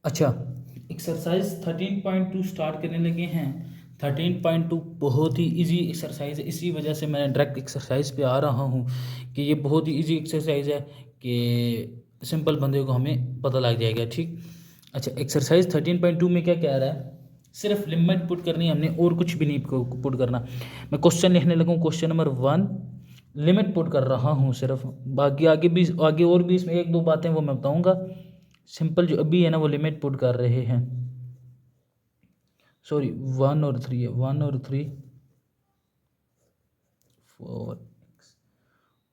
अच्छा, exercise 13.2 start करने लगे हैं। 13.2 बहुत ही इजी एक्सरसाइज है, इसी वजह से मैं डायरेक्ट एक्सरसाइज पे आ रहा हूँ कि ये बहुत ही इजी एक्सरसाइज है कि सिंपल बंदे को हमें पता लग जाएगा। ठीक। अच्छा, एक्सरसाइज 13.2 में क्या कह रहा है, सिर्फ लिमिट पुट करनी है हमने और कुछ भी नहीं पुट करना। मैं क्वेश्चन लिखने लगूँ, क्वेश्चन नंबर 1 लिमिट पुट कर रहा हूँ सिर्फ, बाकी आगे और भी इसमें एक दो बातें वो मैं बताऊँगा। सिंपल जो अभी है ना वो लिमिट पुट कर रहे हैं, सॉरी 1 और 3 है, 1 और 3 4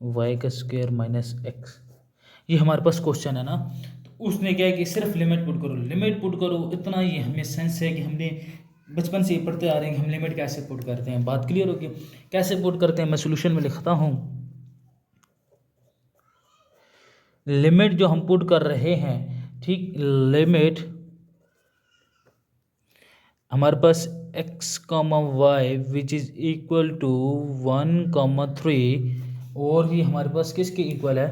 वाई का स्क्वायर माइनस एक्स, ये हमारे पास क्वेश्चन है ना। तो उसने क्या है कि सिर्फ लिमिट पुट करो, लिमिट पुट करो, इतना ही हमें सेंस है कि हमने बचपन से ही पढ़ते आ रहे हैं कि हम लिमिट कैसे पुट करते हैं। बात क्लियर होगी कैसे पुट करते हैं। मैं सोल्यूशन में लिखता हूँ, लिमिट जो हम पुट कर रहे हैं, ठीक, लिमिट हमारे पास x comma y which is equal to 1,3 और ये हमारे पास किसके इक्वल है,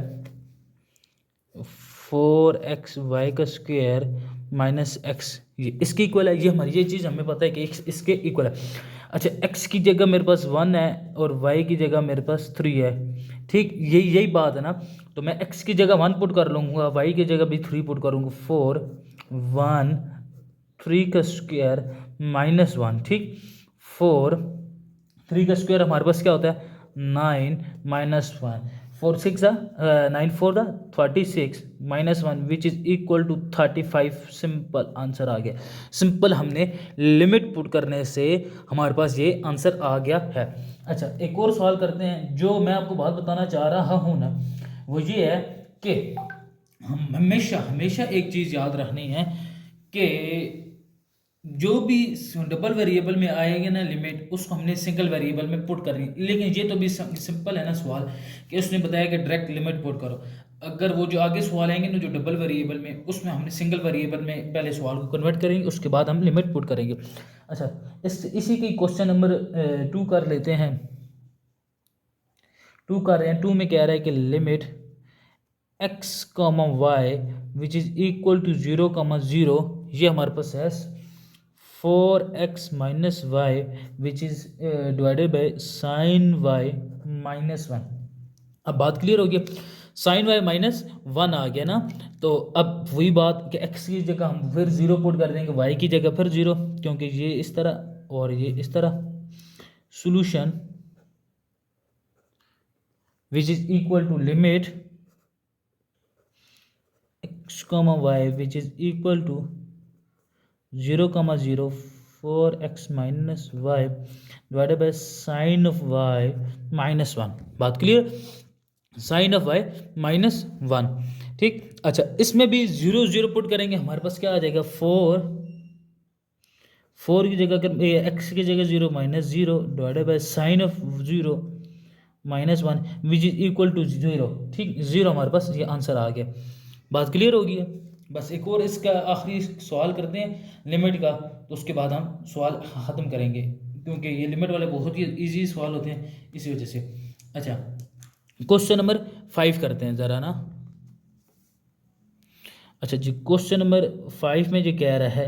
4x वाई का स्क्वायर माइनस एक्स, ये इसके इक्वल है। ये हमारी ये चीज़ हमें पता है कि इसके इक्वल है। अच्छा, x की जगह मेरे पास 1 है और y की जगह मेरे पास 3 है। ठीक, यही बात है ना। तो मैं x की जगह 1 पुट कर लूँगा, y की जगह भी 3 पुट करूँगा, 4 1 3 का स्क्वायर माइनस 1। ठीक, 4 3 का स्क्वायर हमारे पास क्या होता है, 9 minus 1, 4 6 9 4 36 minus 1 which is equal to 35। Simple answer आ गया। सिंपल हमने लिमिट पुट करने से हमारे पास ये आंसर आ गया है। अच्छा, एक और सवाल करते हैं। जो मैं आपको बात बताना चाह रहा हूँ ना वो ये है कि हम हमेशा हमेशा एक चीज़ याद रखनी है कि जो भी डबल वेरिएबल में आएगी ना लिमिट, उसको हमने सिंगल वेरिएबल में पुट करनी है। लेकिन ये तो भी सिंपल है ना सवाल कि उसने बताया कि डायरेक्ट लिमिट पुट करो। अगर वो जो आगे सवाल आएंगे ना जो डबल वेरिएबल में, उसमें हमने सिंगल वेरिएबल में पहले सवाल को कन्वर्ट करेंगे, उसके बाद हम लिमिट पुट करेंगे। अच्छा, इसी की क्वेश्चन नंबर 2 कर लेते हैं। 2 कर रहे हैं, 2 में कह रहा है कि limit x comma y which is equal to 0,0, ये हमारे पास है 4x minus y which is divided by sine y minus 1। अब बात क्लियर हो गई, साइन वाई माइनस 1 आ गया ना। तो अब वही बात कि x की जगह हम फिर 0 पुट कर देंगे, y की जगह फिर 0, क्योंकि ये इस तरह और ये इस तरह। Solution which is equal to limit x comma y which is equal to 0,0 4x minus y divided by sine of y minus 1। बात clear, sine of y minus 1। ठीक। अच्छा, इसमें भी 0 0 पुट करेंगे, हमारे पास क्या आ जाएगा, 4 की जगह अगर x की जगह 0 minus 0 divided by sine of 0 minus 1 which is equal to 0। ठीक, 0 हमारे पास ये आंसर आ गया। बात क्लियर हो गई है। बस एक और इसका आखिरी सवाल करते हैं लिमिट का, तो उसके बाद हम सवाल ख़त्म करेंगे, क्योंकि ये लिमिट वाले बहुत ही इजी सवाल होते हैं इसी वजह से। अच्छा, क्वेश्चन नंबर 5 करते हैं ज़रा ना। अच्छा जी, क्वेश्चन नंबर 5 में जो कह रहा है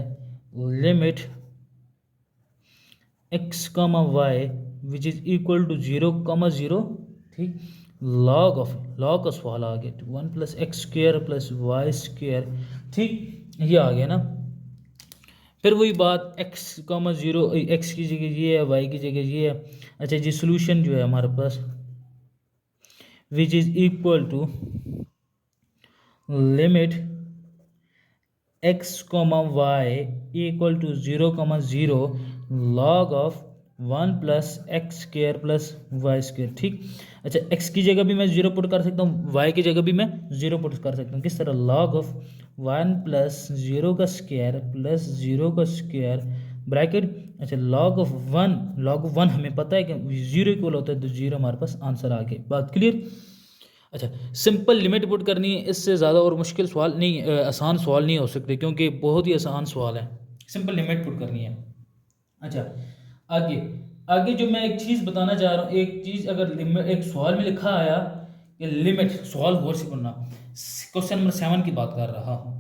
limit x comma y which is equal to 0,0। ठीक, लॉग का सवाल आ गया, 1 plus x square plus y square. ठीक, ये आ गया ना। फिर वही बात, x कामा 0, एक्स की जगह ये है, y की जगह ये है। अच्छा जी, सोल्यूशन जो है हमारे पास which is equal to limit x comma y equal to 0,0 log of 1 plus x square plus y square. ठीक। अच्छा, x की जगह भी मैं 0 पुट कर सकता हूँ, y की जगह भी मैं 0 पुट कर सकता हूँ। किस तरह, लॉग ऑफ 1 प्लस 0 का स्क्वायर प्लस 0 का स्क्वायर ब्रैकेट। अच्छा, लॉग 1 हमें पता है कि 0 इक्वल होता है, तो 0 हमारे पास आंसर आ गया। बात क्लियर। अच्छा, सिंपल लिमिट पुट करनी है, इससे ज़्यादा और मुश्किल सवाल नहीं, आसान सवाल नहीं हो सकते, क्योंकि बहुत ही आसान सवाल है, सिंपल लिमिट पुट करनी है। अच्छा, आगे आगे जो मैं एक चीज़ बताना चाह रहा हूँ, एक चीज़ अगर एक सवाल में लिखा आया कि लिमिट, सवाल गौर से पढ़ना, क्वेश्चन नंबर 7 की बात कर रहा हूँ।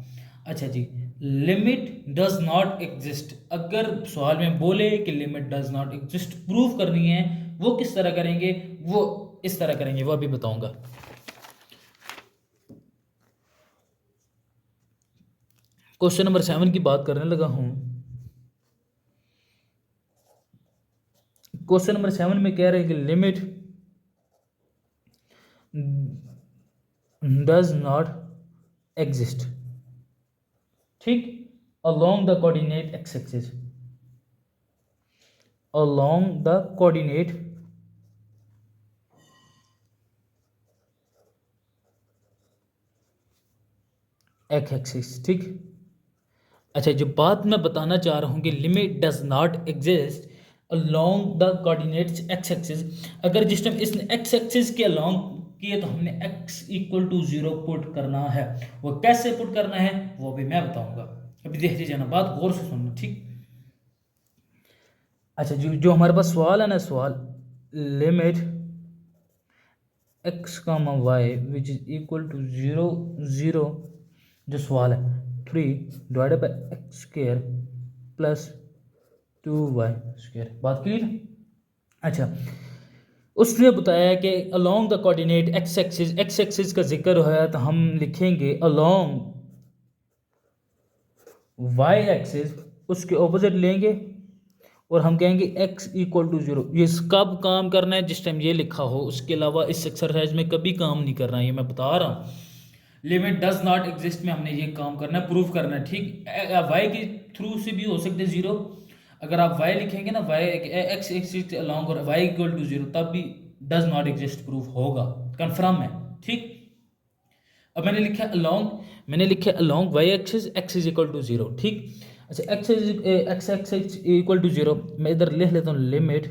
अच्छा जी, लिमिट डज नॉट एग्जिस्ट, अगर सवाल में बोले कि limit does not exist prove करनी है, वो किस तरह करेंगे, वो इस तरह करेंगे, वो अभी बताऊंगा। क्वेश्चन नंबर 7 की बात करने लगा हूं। क्वेश्चन नंबर 7 में कह रहे हैं कि लिमिट डज नॉट एग्जिस्ट, ठीक, along the coordinate x axis, along the coordinate x axis, ठीक। अच्छा, जो बात मैं बताना चाह रहा हूँ कि limit does not exist along the coordinates x axis, अगर जिस टाइम इसने एक्स एक्सिस के अलोंग किए तो हमने x इक्वल टू 0 पुट करना है। वो कैसे पुट करना है वो भी मैं बताऊंगा, अभी देख लीजिए ना, बात गौर से सुनना, ठीक। अच्छा, जो जो हमारे पास सवाल है ना, सवाल limit x comma y which is equal to 0 0, जो सवाल है 3 divided by x square plus 2y square, बात क्लियर। अच्छा, उसने बताया कि along the coordinate x axis का जिक्र है तो हम लिखेंगे अलोंग y एक्सिस, उसके ऑपोजिट लेंगे और हम कहेंगे x इक्वल टू 0। ये कब काम करना है, जिस टाइम ये लिखा हो, उसके अलावा इस एक्सरसाइज में कभी काम नहीं करना है, ये मैं बता रहा हूँ। लिमिट डज नॉट एग्जिस्ट में हमने ये काम करना है, प्रूव करना है, ठीक। y के थ्रू से भी हो सकते 0, अगर आप y लिखेंगे ना, y एक्स एक्सिस अलोंग और y इक्वल टू 0, तब भी डज नॉट एग्जिस्ट प्रूफ होगा, कन्फर्म है, ठीक। अब मैंने लिखा अलोंग, मैंने लिखा along y axis x is equal to 0, ठीक। अच्छा, एक्स एक्सिस इक्वल टू 0, मैं इधर लिख लेता हूँ limit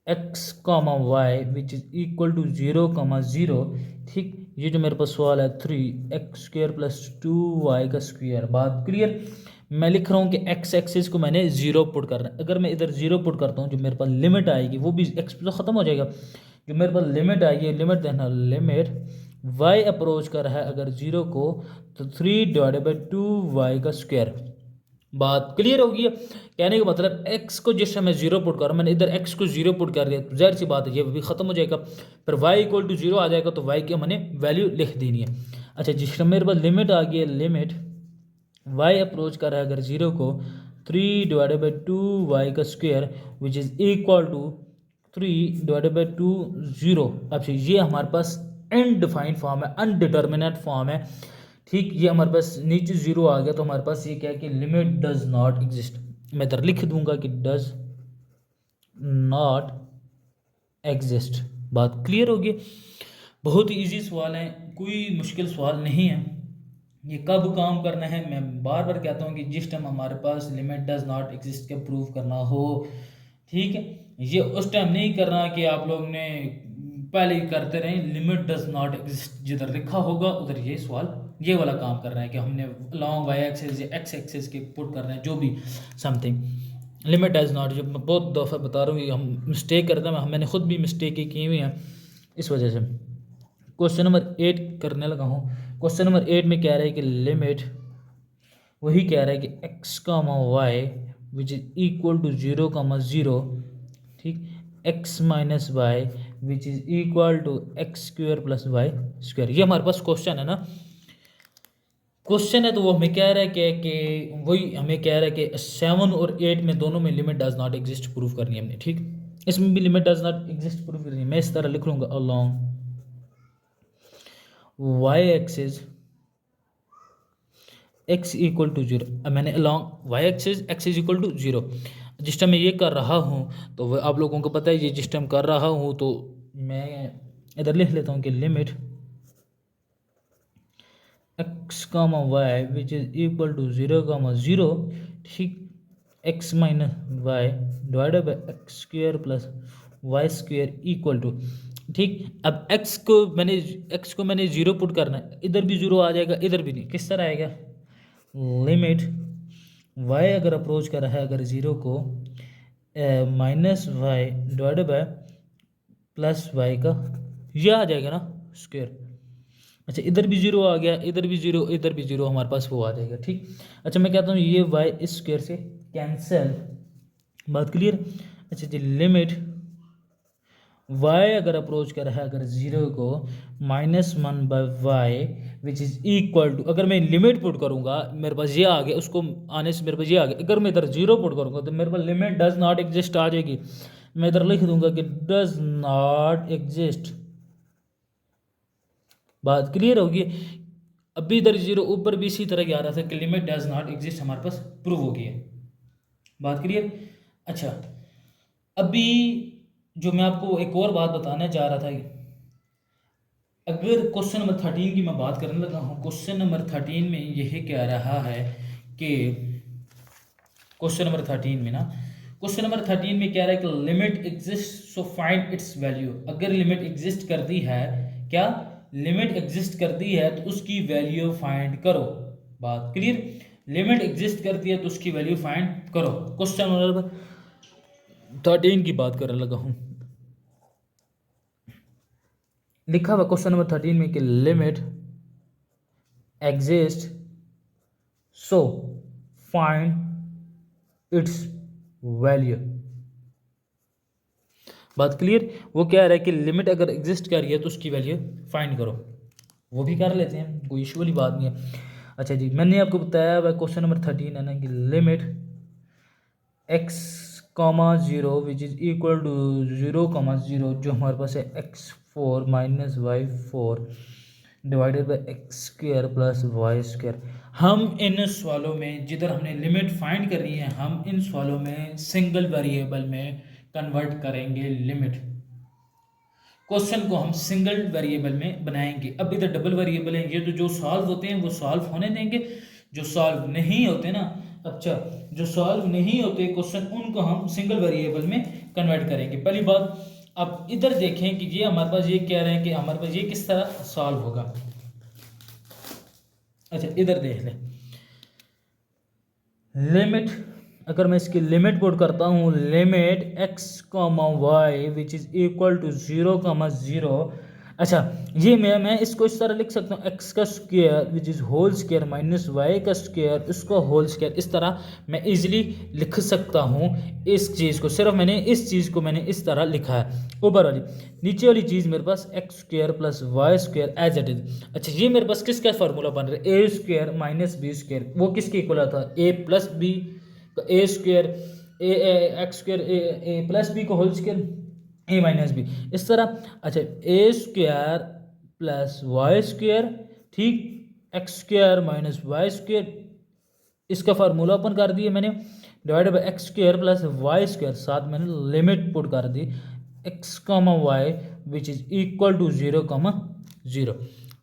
x comma y which is equal to 0 comma 0, ठीक। ये जो मेरे पास सवाल है 3x स्क्र प्लस 2y का स्क्वायर, बात क्लियर। मैं लिख रहा हूँ कि x एक्सिस को मैंने 0 पुट करना है, अगर मैं इधर 0 पुट करता हूँ जो मेरे पास लिमिट आएगी वो भी x तो ख़त्म हो जाएगा, जो मेरे पास लिमिट आएगी, लिमिट देखना, लिमिट y अप्रोच कर रहा है अगर 0 को तो 3 डिवाइडेड बाई 2y का स्क्वायर, बात क्लियर होगी है। कहने का मतलब x को जिस समय 0 पुट कर, मैंने इधर x को 0 पुट कर दिया तो जाहिर सी बात है ये भी खत्म हो जाएगा, फिर y इक्वल टू 0 आ जाएगा तो y की मैंने वैल्यू लिख देनी है। अच्छा, जिस समय मेरे पास लिमिट आ गई है, लिमिट y अप्रोच कर रहा है अगर 0 को 3 डिवाइडेड बाई 2y का square which is equal to 3 divided by 2 0। अच्छा, ये हमारे पास अनडिफाइंड फॉर्म है, अनडिटर्मिनेट फॉर्म है, ठीक। ये हमारे पास नीचे 0 आ गया तो हमारे पास ये क्या है कि लिमिट डज नॉट एग्जिस्ट, मैं इधर लिख दूंगा कि डज नॉट एग्जिस्ट, बात क्लियर होगी। बहुत ही ईजी सवाल है, कोई मुश्किल सवाल नहीं है। ये कब काम करना है, मैं बार बार कहता हूँ कि जिस टाइम हमारे पास लिमिट डज नॉट एग्जिस्ट के प्रूव करना हो, ठीक है। ये उस टाइम नहीं करना कि आप लोग ने पहले ही करते रहे, लिमिट डज नॉट एग्जिस्ट जिधर लिखा होगा उधर ये सवाल, ये वाला काम कर रहा है कि हमने लॉन्ग वाई एक्सिस या एक्स एक्सिस के पुट कर रहे हैं, जो भी समथिंग लिमिट डज नॉट, जो मैं बहुत दफ़ा बता रहा हूँ हम मिस्टेक करते हैं, मैंने खुद भी मिस्टेक की हुई हैं इस वजह से। क्वेश्चन नंबर 8 करने लगा हूँ। क्वेश्चन नंबर 8 में कह रहा है कि लिमिट, वही कह रहा है कि x comma y which is equal to 0 comma 0, ठीक, x minus y which is equal to x square plus y square, ये हमारे पास क्वेश्चन है ना, क्वेश्चन है तो वो हमें कह रहा है कि वही हमें कह रहा है कि 7 और 8 में दोनों में limit does not exist prove करनी है हमने, ठीक। इसमें भी limit does not exist prove करनी है, मैं इस तरह लिख लूँगा along y axis x equal to 0, अब मैंने along y axis x is equal to 0, जिस टाइम मैं ये कर रहा हूँ तो वह आप लोगों को पता है, ये जिस टाइम कर रहा हूँ तो मैं इधर लिख लेता हूँ कि limit x comma y which is equal to 0 comma 0, ठीक, x minus y divided by x square plus y square equal to, ठीक। अब x को मैंने 0 पुट करना है, इधर भी 0 आ जाएगा, इधर भी नहीं, किस तरह आएगा, लिमिट y अगर अप्रोच कर रहा है अगर 0 को minus y divided by plus y का, ये आ जाएगा ना स्क्वायर, अच्छा इधर भी जीरो आ गया, इधर भी जीरो, इधर भी जीरो, हमारे पास वो आ जाएगा। ठीक, अच्छा मैं कहता हूँ ये वाई स्क्वायर से कैंसिल, बात क्लियर। अच्छा जी, लिमिट y अगर अप्रोच कर रहा है अगर जीरो को, -1/y which is equal to, अगर मैं लिमिट पुट करूँगा मेरे पास ये आ गया, उसको आने से मेरे पास ये आ गया, अगर मैं इधर जीरो पुट करूँगा तो मेरे पास लिमिट डज नॉट एग्जिस्ट आ जाएगी। मैं इधर लिख दूंगा कि डज नॉट एग्जिस्ट, बात क्लियर होगी। अभी इधर जीरो, ऊपर भी इसी तरह आ रहा था कि लिमिट डज नॉट एग्जिस्ट, हमारे पास प्रूव हो गई है, बात क्लियर। अच्छा अभी जो मैं आपको एक और बात बताने जा रहा था, अगर क्वेश्चन नंबर 13 की मैं बात करने लगा हूँ, क्वेश्चन नंबर 13 में यही कह रहा है कि क्वेश्चन नंबर 13 में ना, क्वेश्चन नंबर 13 में कह रहा है कि limit exist so find its value. अगर लिमिट एग्जिस्ट करती है, क्या लिमिट एग्जिस्ट करती है तो उसकी वैल्यू फाइंड करो, बात क्लियर। लिमिट एग्जिस्ट करती है तो उसकी वैल्यू फाइंड करो। क्वेश्चन नंबर 13 की बात करने लगा हूँ, लिखा हुआ क्वेश्चन नंबर 13 में कि limit exist so find its value, बात क्लियर। वो क्या रहा है कि लिमिट अगर एग्जिस्ट कर रही है तो उसकी वैल्यू फाइंड करो, वो भी कर लेते हैं, कोई इशू वाली बात नहीं है। अच्छा जी, मैंने आपको बताया हुआ क्वेश्चन नंबर 13 है ना कि limit x, 0 which is equal to 0, 0 जो हमारे पास है x4 - y4 divided by x square plus y square. हम इन सवालों में जिधर हमने लिमिट फाइंड करनी है, हम इन सवालों में सिंगल वेरिएबल में कन्वर्ट करेंगे लिमिट। क्वेश्चन को हम सिंगल वेरिएबल में बनाएंगे। अब इधर डबल वेरिएबल है, ये तो जो सॉल्व होते हैं वो सॉल्व होने देंगे, जो सॉल्व नहीं होते ना, अच्छा जो सॉल्व नहीं होते क्वेश्चन उनको हम सिंगल वेरिएबल में कन्वर्ट करेंगे, पहली बात। अब इधर देखें कि ये हमारे पास ये कह रहे हैं कि हमारे पास ये किस तरह सॉल्व होगा। अच्छा इधर देख लें, लिमिट अगर मैं इसकी लिमिट पुट करता हूँ, limit x, y which is equal to 0, 0। अच्छा ये मैं इसको इस तरह लिख सकता हूँ, x का square which is whole square minus y का स्क्वायर उसको होल स्क्वायर, इस तरह मैं इजीली लिख सकता हूँ इस चीज़ को। सिर्फ मैंने इस चीज़ को मैंने इस तरह लिखा है, ऊपर वाली, नीचे वाली चीज़ मेरे पास x square plus y square as it is. अच्छा ये मेरे पास किसका फार्मूला बन रहा है, a square minus b square, वो किसके इक्वल आता है, ए प्लस बी, तो a square a x square a plus b को whole square a minus b, इस तरह। अच्छा a square plus y square, ठीक, x square minus y square, इसका फार्मूला ओपन कर दिया मैंने, divided by x square plus y square, साथ मैंने लिमिट पुट कर दी x comma y which is equal to 0, 0,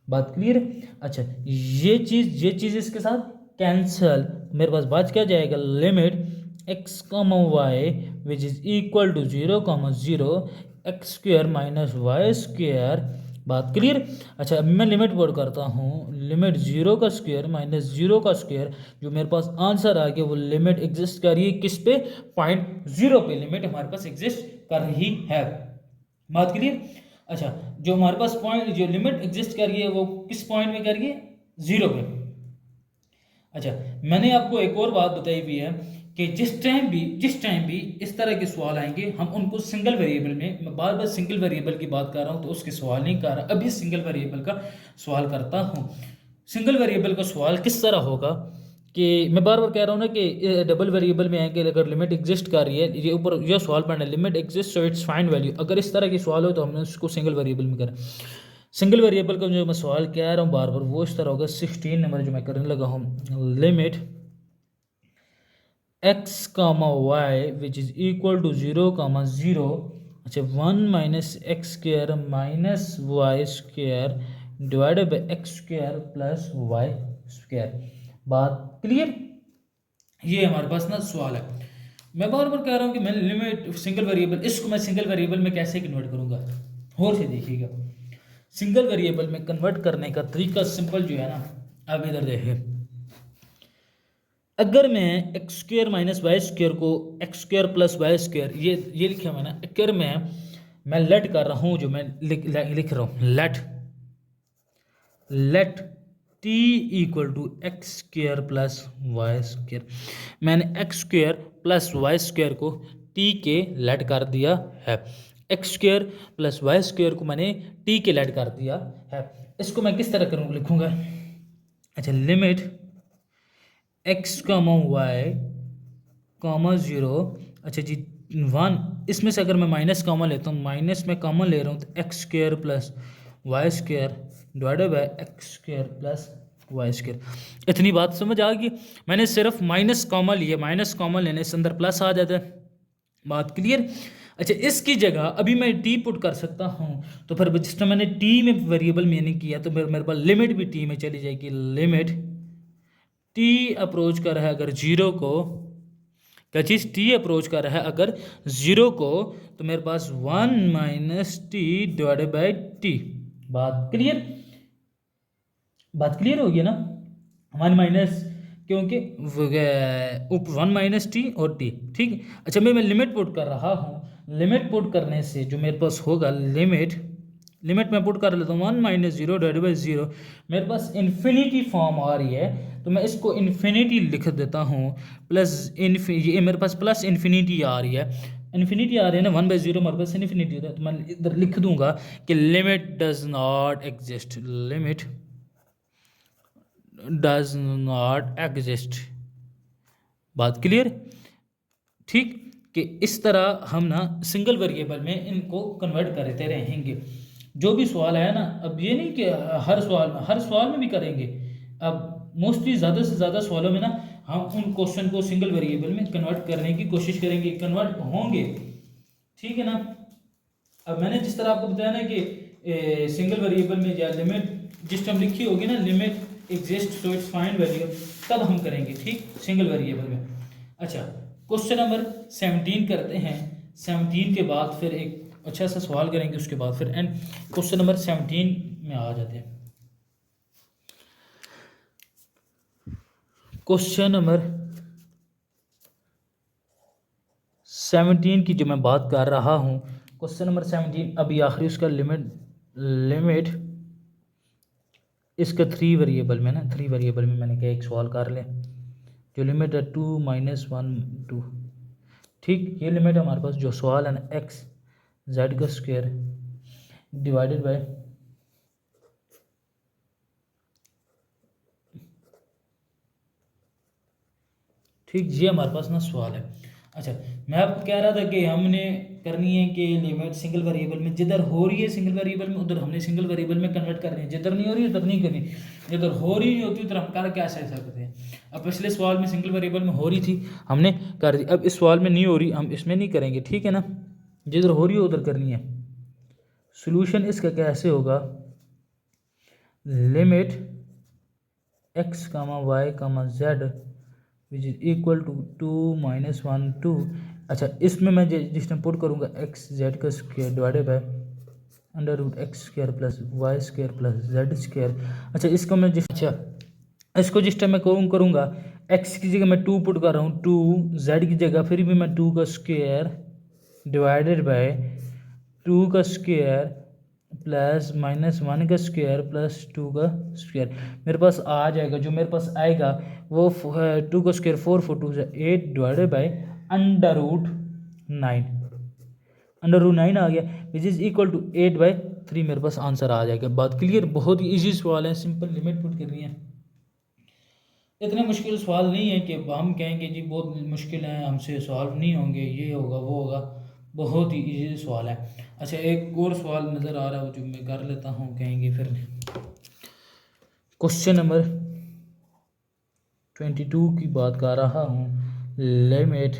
बात क्लियर। अच्छा ये चीज़ इसके साथ कैंसल, मेरे पास बच क्या जाएगा, limit x comma y which is equal to 0, 0 x square minus y square, बात क्लियर। अच्छा अब मैं लिमिट पुट करता हूँ, लिमिट 0 का स्क्वायर माइनस 0 का स्क्वायर, जो मेरे पास आंसर आ गया वो लिमिट एग्जिस्ट कर रही है किस पे, 0.0 पे लिमिट हमारे पास एग्जिस्ट कर रही है, बात क्लियर। अच्छा जो हमारे पास पॉइंट, जो लिमिट एग्जिस्ट कर रही है वो किस पॉइंट में कर रही है, 0 पे। अच्छा मैंने आपको एक और बात बताई हुई है कि जिस टाइम भी इस तरह के सवाल आएंगे हम उनको सिंगल वेरिएबल में, मैं बार बार सिंगल वेरिएबल की बात कर रहा हूँ तो उसके सवाल नहीं कर रहा, अभी सिंगल वेरिएबल का सवाल करता हूँ। सिंगल वेरिएबल का सवाल किस तरह होगा कि मैं बार बार कह रहा हूँ ना कि डबल वेरिएबल में है कि अगर लिमिट एग्जिस्ट कर रही है, ये ऊपर यह सवाल पढ़ना है, limit exist so it's find value, अगर इस तरह के सवाल हो तो हमने उसको सिंगल वेरिएबल में करें। सिंगल वेरिएबल का जो मैं सवाल कह रहा हूँ बार बार वो इस तरह होगा, 16 नंबर जो मैं करने लगा हूँ, limit x comma y which is equal to 0, 0। अच्छा 1 minus x square minus y square divided by x square plus y square, बात क्लियर। ये हमारे पास ना सवाल है, मैं बार बार कह रहा हूँ कि मैं लिमिट सिंगल वेरिएबल, इसको मैं सिंगल वेरिएबल में कैसे कन्वर्ट करूँगा, और से देखिएगा। सिंगल वेरिएबल में कन्वर्ट करने का तरीका सिंपल जो है ना, अब इधर देखिए, अगर मैं x square minus y square को x square plus y square, ये लिखा मैंने, अगर मैं लेट कर रहा हूँ, जो मैं लिख रहा हूँ let, let t equal to x square plus y square. मैंने x square plus y square को टी के लेट कर दिया है। X square plus y square को मैंने टी के लेट कर दिया है। इसको मैं किस तरह करूँगा, लिखूँगा, अच्छा, limit x comma y comma zero, अच्छा जी 1, इसमें से अगर मैं माइनस कॉमन लेता हूँ, माइनस में कॉमन ले रहा हूँ तो x square plus y square divided by x square plus y square. इतनी बात समझ आ गई। मैंने सिर्फ माइनस कॉमन लिया, माइनस कॉमन लेने से अंदर प्लस आ जाता है। बात क्लियर। अच्छा, इसकी जगह अभी मैं टी पुट कर सकता हूँ, तो फिर जिस टाइम मैंने टी में वेरिएबल मैंने किया तो मेरे पास लिमिट भी टी में चली जाएगी। लिमिट टी अप्रोच कर रहा है अगर जीरो को, क्या चीज़ टी अप्रोच कर रहा है अगर जीरो को, तो मेरे पास 1 minus T divided by T. बात क्लियर, बात क्लियर होगी ना। 1 माइनस, क्योंकि 1 माइनस टी और टी, ठीक। अच्छा, मैं लिमिट पुट कर रहा हूँ। लिमिट पुट करने से जो मेरे पास होगा, लिमिट में पुट कर लेता हूँ 1 minus zero divided by zero, मेरे पास इन्फिनिटी फॉर्म आ रही है, तो मैं इसको इन्फिनिटी लिख देता हूँ। प्लस ये मेरे पास प्लस इन्फिनिटी आ रही है, इन्फिनिटी आ रही है ना, 1 बाई जीरो मेरे पास इन्फिनिटी होता है, तो मैं इधर लिख दूंगा कि limit does not exist, limit does not exist. बात क्लियर, ठीक। कि इस तरह हम ना सिंगल वेरिएबल में इनको कन्वर्ट करते रहेंगे। जो भी सवाल है ना, अब ये नहीं कि हर सवाल में भी करेंगे। अब मोस्टली ज़्यादा से ज़्यादा सवालों में ना हम उन क्वेश्चन को सिंगल वेरिएबल में कन्वर्ट करने की कोशिश करेंगे, कन्वर्ट होंगे, ठीक है ना। अब मैंने जिस तरह आपको बताया ना कि सिंगल वेरिएबल में या लिमिट जिस टाइम लिखी होगी ना, limit exist so it's find value, तब हम करेंगे, ठीक, सिंगल वेरिएबल में। अच्छा, क्वेश्चन नंबर 17 करते हैं। 17 के बाद फिर एक अच्छा सा सवाल करेंगे, उसके बाद फिर एंड क्वेश्चन नंबर 17 में आ जाते हैं। क्वेश्चन नंबर 17 की जो मैं बात कर रहा हूँ, क्वेश्चन नंबर 17, अभी आखिरी उसका लिमिट इसका 3 वेरिएबल में ना, 3 वेरिएबल में मैंने क्या एक सवाल कर लें, जो लिमिट है 2 माइनस 1 2, ठीक। ये लिमिट हमारे पास जो सवाल है ना, एक्स जेड का स्क्वायर डिवाइडेड बाय ठीक, ये हमारे पास ना सवाल है। अच्छा, मैं आपको कह रहा था कि हमने करनी है कि लिमिट सिंगल वेरिएबल में जिधर हो रही है सिंगल वेरिएबल में उधर हमने सिंगल वेरिएबल में कन्वर्ट करनी है, जिधर नहीं हो रही है उधर नहीं करनी, जिधर हो रही होती उधर हम कर क्या सकते हैं। अब पिछले सवाल में सिंगल वेरिएबल में हो रही थी, हमने कर दी, अब इस सवाल में नहीं हो रही, हम इसमें नहीं करेंगे, ठीक है ना। जिधर हो रही है उधर करनी है। सोल्यूशन इसका कैसे होगा, limit x comma y comma z which is equal to 2 minus 1 2। अच्छा, इसमें मैं जिस टाइम पुट करूँगा एक्स जेड का square divided by under root x square plus y square plus z square. अच्छा, इसको मैं इसको जिस टाइम मैं करूँगा एक्स की जगह मैं 2 पुट कर रहा हूँ, 2 जेड की जगह फिर भी मैं 2 का स्क्वायर डिवाइडेड बाय 2 का स्क्वायर प्लस माइनस 1 का स्क्वायर प्लस 2 का स्क्वायर मेरे पास आ जाएगा। जो मेरे पास आएगा वो 2 का स्क्वायर 4 4 2 से 8 divided by under root 9, under root 9 आ गया विच इज़ इक्वल टू 8/3 मेरे पास आंसर आ जाएगा। बात क्लियर, बहुत ही ईजी सवाल है, सिंपल लिमिट पुट करनी है। इतने मुश्किल सवाल नहीं है कि हम कहेंगे जी बहुत मुश्किल है, हमसे सॉल्व नहीं होंगे, ये होगा वो होगा, बहुत ही इजी सवाल है। अच्छा, एक और सवाल नज़र आ रहा है जो मैं कर लेता हूँ, कहेंगे फिर। क्वेश्चन नंबर 22 की बात कर रहा हूँ, limit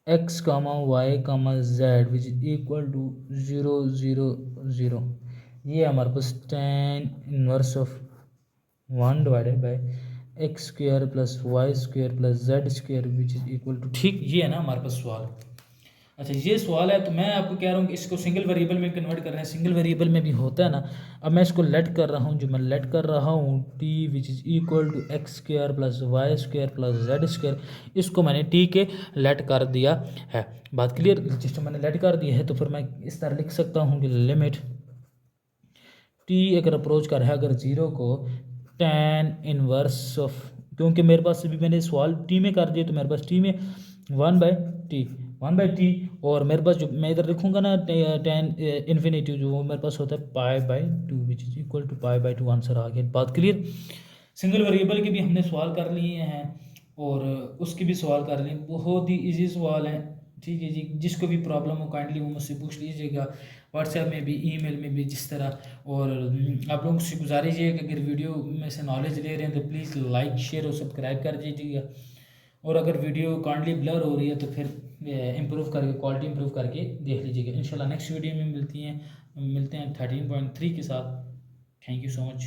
x comma y comma z which is equal to 0 0 0। ये हमारे पास tan inverse of 1 divided by x square plus y square plus z square which is equal to, ठीक, ये है ना हमारे पास सवाल। अच्छा, ये सवाल है, तो मैं आपको कह रहा हूँ कि इसको सिंगल वेरिएबल में कन्वर्ट कर रहे हैं, सिंगल वेरिएबल में भी होता है ना। अब मैं इसको लेट कर रहा हूँ, जो मैं लेट कर रहा हूँ t which is equal to x square plus y square plus z square, इसको मैंने टी के लेट कर दिया है। बात क्लियर, जिसको मैंने लेट कर दिया है तो फिर मैं इस तरह लिख सकता हूँ कि लिमिट टी अगर अप्रोच कर रहा है अगर 0 को, tan इनवर्स ऑफ, क्योंकि मेरे पास अभी मैंने सवाल टी में कर दिया तो मेरे पास टी में 1/t और मेरे पास जो मैं इधर लिखूंगा ना tan इन्फिनिटी जो वो मेरे पास होता है π/2 which is equal to π/2। Answer आ गया। बात क्लियर। सिंगल वेरिएबल के भी हमने सवाल कर लिए हैं और उसके भी सवाल कर लिए, बहुत ही इजी सवाल हैं। ठीक है जी, जिसको भी प्रॉब्लम हो काइंडली वो मुझसे पूछ लीजिएगा, व्हाट्सएप में भी, ईमेल में भी, जिस तरह। और आप लोगों से गुजारिश है कि अगर वीडियो में से नॉलेज ले रहे हैं तो प्लीज़ लाइक शेयर और सब्सक्राइब कर दीजिएगा। और अगर वीडियो काइंडली ब्लर हो रही है तो फिर इम्प्रूव करके, क्वालिटी इम्प्रूव करके देख लीजिएगा। इंशाल्लाह नेक्स्ट वीडियो में मिलते हैं 13.3 के साथ। Thank you so much.